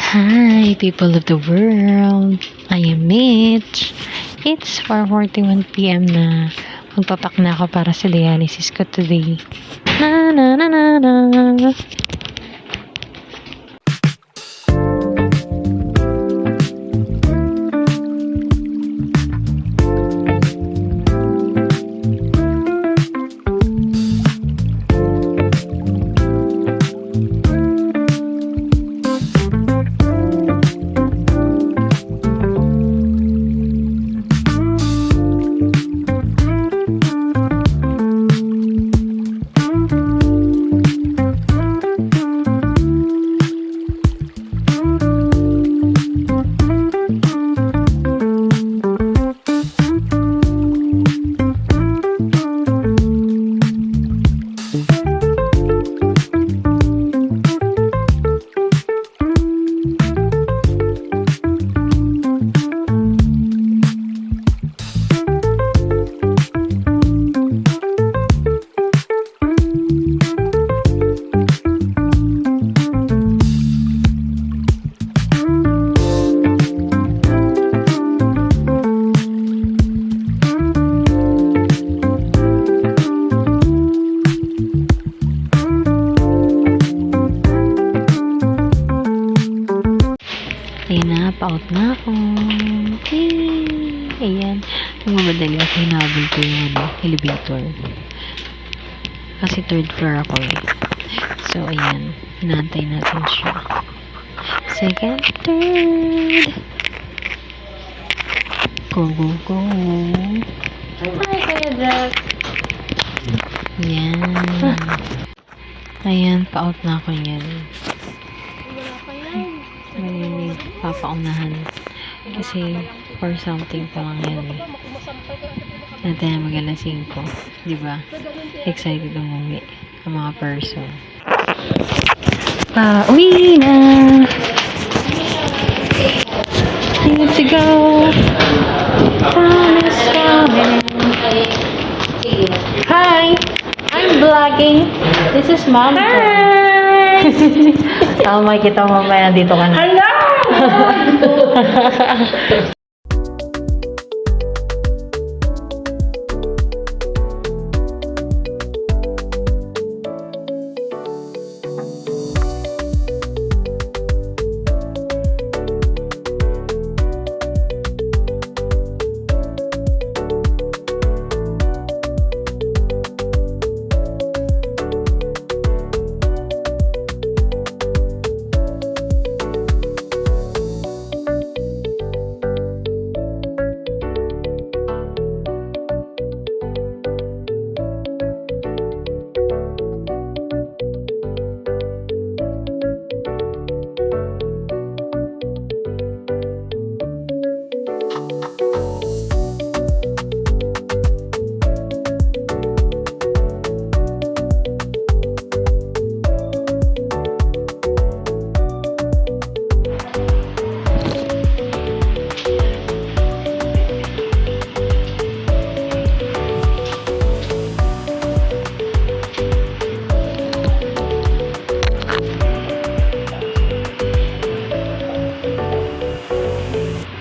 Hi, people of the world. I am Mitch. It's 4:41 p.m. na. Magpapak na ako para sa dialysis ko today. Na na na na na. Ayan na, pa-out na ako. Yay! Ayan. Nagmamadali ako, hinabol ko yung elevator. Kasi third floor ako eh. So, ayan. Hinantay natin siya. Second, third. Go, go, go. Hi, Kuya Jack. Ayan. Ayan, pa-out na ako yan. Wala pa yan. May papaunahan. Kasi, for something pa lang yan eh. Natin na mag-alasing ko. Diba? Excited umuwi ang mga person. Pauwi na! Let's go! Time is coming! Hi! I'm vlogging. This is Mom. Hi! Makikita mo mamaya dito ka na. Hello!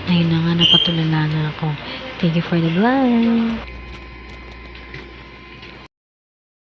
Ayun na nga, napatulala na ako. Thank you for the vlog.